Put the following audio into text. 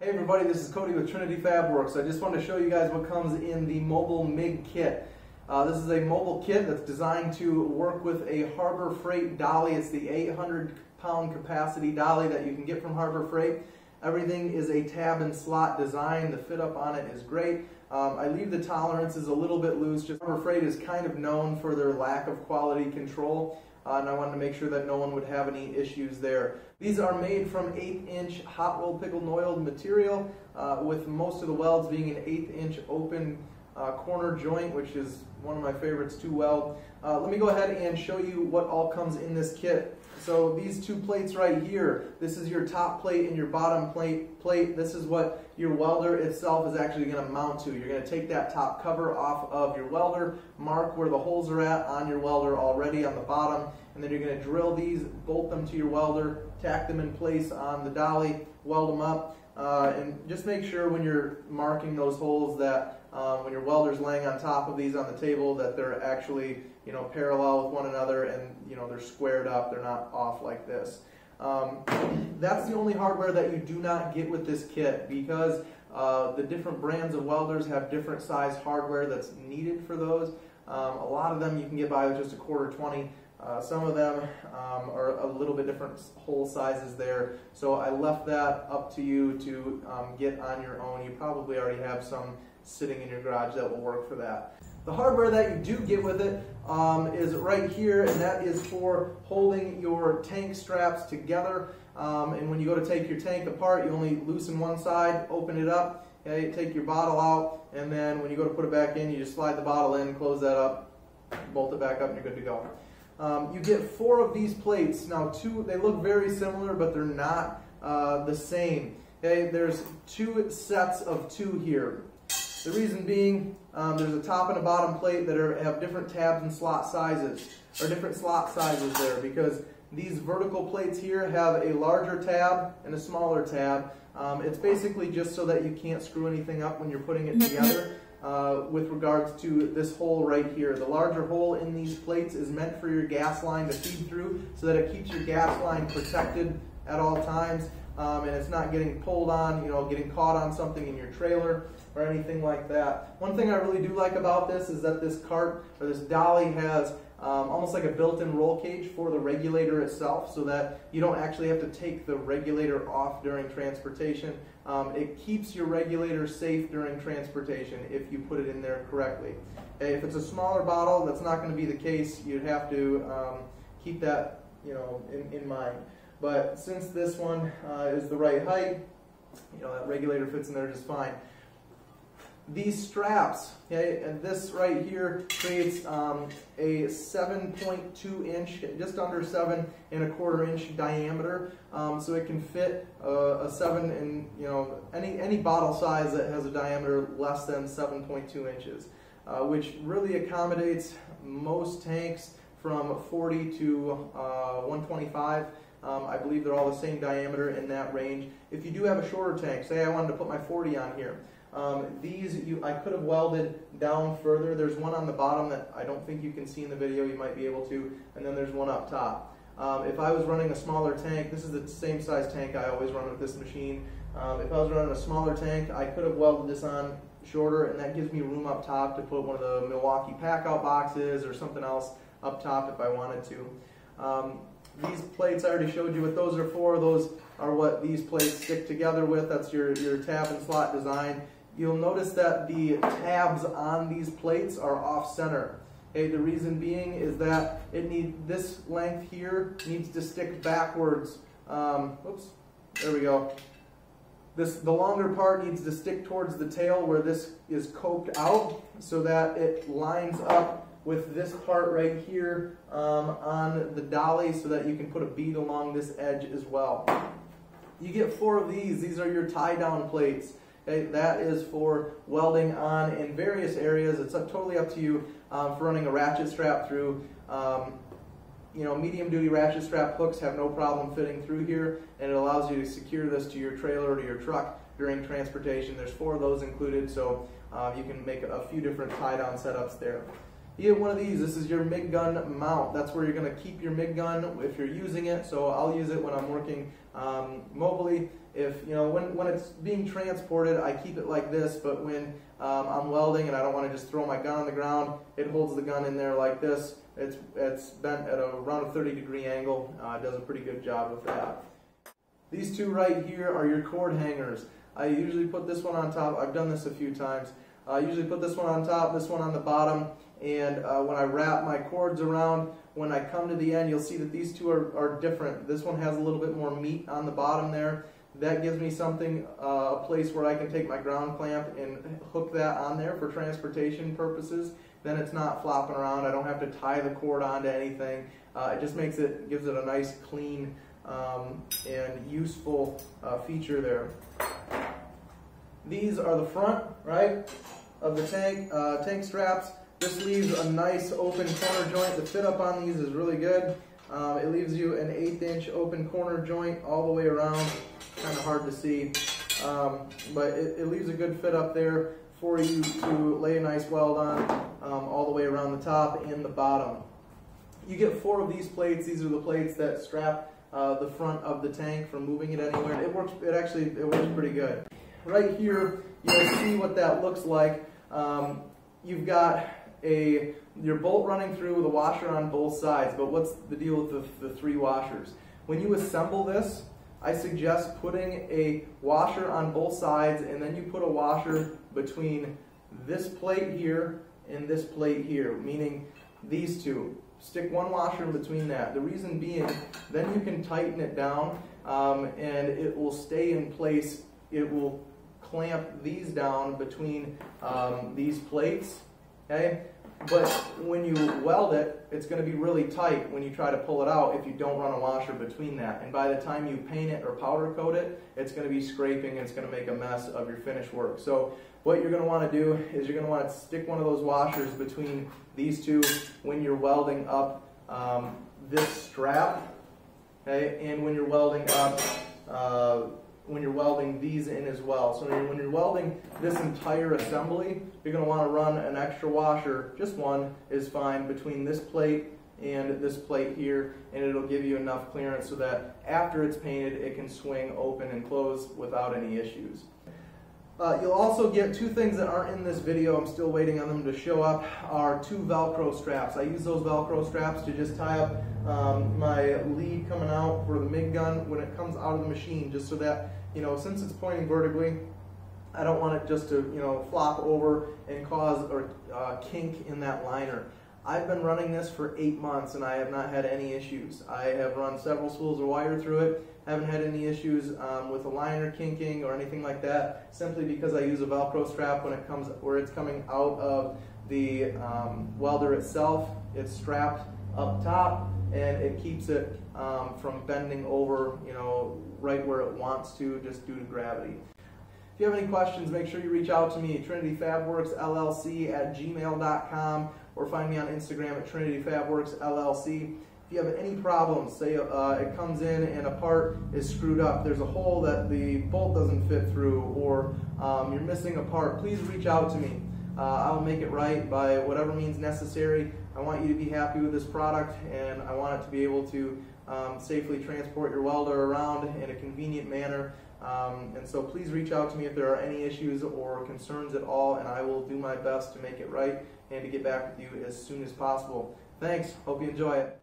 Hey everybody, this is Cody with Trinity Fab Works. I just wanted to show you guys what comes in the mobile MIG kit. This is a mobile kit that's designed to work with a Harbor Freight dolly. It's the 800-pound capacity dolly that you can get from Harbor Freight. Everything is a tab and slot design. The fit up on it is great. I leave the tolerances a little bit loose. Just Harbor Freight is kind of known for their lack of quality control. And I wanted to make sure that no one would have any issues there. These are made from 1/8" hot rolled pickled and oiled material, with most of the welds being an 1/8" open corner joint, which is one of my favorites to weld. Let me go ahead and show you what all comes in this kit. So these two plates right here, this is your top plate and your bottom plate. This is what your welder itself is actually going to mount to. You're going to take that top cover off of your welder, mark where the holes are at on your welder already on the bottom, and then you're going to drill these, bolt them to your welder, tack them in place on the dolly, weld them up, and just make sure when you're marking those holes that when your welder's laying on top of these on the table that they're actually parallel with one another and they're squared up, they're not off like this. That's the only hardware that you do not get with this kit, because the different brands of welders have different size hardware that's needed for those. A lot of them you can get by with just a 1/4 20. Some of them are a little bit different hole sizes there, so I left that up to you to get on your own. You probably already have some sitting in your garage that will work for that. The hardware that you do get with it is right here, and that is for holding your tank straps together. And when you go to take your tank apart, you only loosen one side, open it up, okay, take your bottle out, and then when you go to put it back in, you just slide the bottle in, close that up, bolt it back up, and you're good to go. You get 4 of these plates. Now, they look very similar, but they're not the same. Okay, there's 2 sets of 2 here. The reason being, there's a top and a bottom plate that have different tabs and slot sizes, or different slot sizes there, because these vertical plates here have a larger tab and a smaller tab. It's basically just so that you can't screw anything up when you're putting it together. With regards to this hole right here, the larger hole in these plates is meant for your gas line to feed through, so that it keeps your gas line protected at all times, and it's not getting pulled on, getting caught on something in your trailer or anything like that. One thing I really do like about this is that this cart, or this dolly, has almost like a built-in roll cage for the regulator itself, so that you don't actually have to take the regulator off during transportation. It keeps your regulator safe during transportation if you put it in there correctly. If it's a smaller bottle, that's not going to be the case. You'd have to keep that in mind. But since this one is the right height, that regulator fits in there just fine. These straps, okay, and this right here creates a 7.2 inch, just under 7 1/4 inch diameter, so it can fit a 7 in any bottle size that has a diameter less than 7.2 inches, which really accommodates most tanks from 40 to 125. I believe they're all the same diameter in that range. If you do have a shorter tank, say I wanted to put my 40 on here, I could have welded down further. There's one on the bottom that I don't think you can see in the video. You might be able to, and then there's one up top. If I was running a smaller tank, this is the same size tank I always run with this machine. If I was running a smaller tank, I could have welded this on shorter, and that gives me room up top to put one of the Milwaukee pack-out boxes or something else up top if I wanted to. These plates, I already showed you what those are for. Those are what these plates stick together with. That's your tab and slot design. You'll notice that the tabs on these plates are off center. Okay, the reason being is that this length here needs to stick backwards. Oops, there we go. The longer part needs to stick towards the tail where this is coked out, so that it lines up with this part right here on the dolly, so that you can put a bead along this edge as well. You get 4 of these. These are your tie-down plates. Okay, that is for welding on in various areas. It's totally up to you for running a ratchet strap through. Medium-duty ratchet strap hooks have no problem fitting through here, and it allows you to secure this to your trailer or to your truck during transportation. There's 4 of those included, so you can make a few different tie-down setups there. You get one of these. This is your MIG gun mount. That's where you're going to keep your MIG gun if you're using it. So I'll use it when I'm working Mobily, if when it's being transported, I keep it like this, but when I'm welding and I don't want to just throw my gun on the ground, it holds the gun in there like this. It's bent at around a 30-degree angle. It does a pretty good job with that. These two right here are your cord hangers. I usually put this one on top. I've done this a few times. I usually put this one on top, this one on the bottom, and when I wrap my cords around, when I come to the end, you'll see that these two are different. This one has a little bit more meat on the bottom there. That gives me something, a place where I can take my ground clamp and hook that on there for transportation purposes. Then it's not flopping around. I don't have to tie the cord onto anything. It just gives it a nice, clean, and useful feature there. These are the front, right, of the tank straps. This leaves a nice open corner joint. The fit up on these is really good. It leaves you an 1/8 inch open corner joint all the way around. Kind of hard to see, but it leaves a good fit up there for you to lay a nice weld on all the way around the top and the bottom. You get 4 of these plates. These are the plates that strap the front of the tank from moving it anywhere. It works pretty good. Right here, you'll see what that looks like. You've got your bolt running through, the washer on both sides, but what's the deal with the 3 washers? When you assemble this, I suggest putting a washer on both sides, and then you put a washer between this plate here and this plate here, meaning these two. Stick 1 washer in between that. The reason being, then you can tighten it down and it will stay in place. It will clamp these down between these plates, okay? But when you weld it, it's going to be really tight when you try to pull it out if you don't run a washer between that. And by the time you paint it or powder coat it, it's going to be scraping and it's going to make a mess of your finished work. So what you're going to want to do is you're going to want to stick one of those washers between these two when you're welding up this strap, okay? And when you're welding up when you're welding these in as well. So when you're welding this entire assembly, you're going to want to run an extra washer, just one is fine, between this plate and this plate here, and it'll give you enough clearance so that after it's painted, it can swing open and close without any issues. You'll also get 2 things that aren't in this video, I'm still waiting on them to show up, are 2 Velcro straps. I use those Velcro straps to just tie up my lead coming out for the MIG gun when it comes out of the machine, just so that, since it's pointing vertically, I don't want it just to, flop over and cause a kink in that liner. I've been running this for 8 months and I have not had any issues. I have run several spools of wire through it, haven't had any issues with a liner kinking or anything like that, simply because I use a Velcro strap where it's coming out of the welder itself. It's strapped up top and it keeps it from bending over, right where it wants to, just due to gravity. If you have any questions, make sure you reach out to me, Trinity Fab Works LLC @gmail.com, or find me on Instagram at Trinity Fab Works LLC. If you have any problems, say it comes in and a part is screwed up, there's a hole that the bolt doesn't fit through, or you're missing a part, please reach out to me. I'll make it right by whatever means necessary. I want you to be happy with this product, and I want it to be able to safely transport your welder around in a convenient manner. And so please reach out to me if there are any issues or concerns at all, and I will do my best to make it right and to get back with you as soon as possible. Thanks. Hope you enjoy it.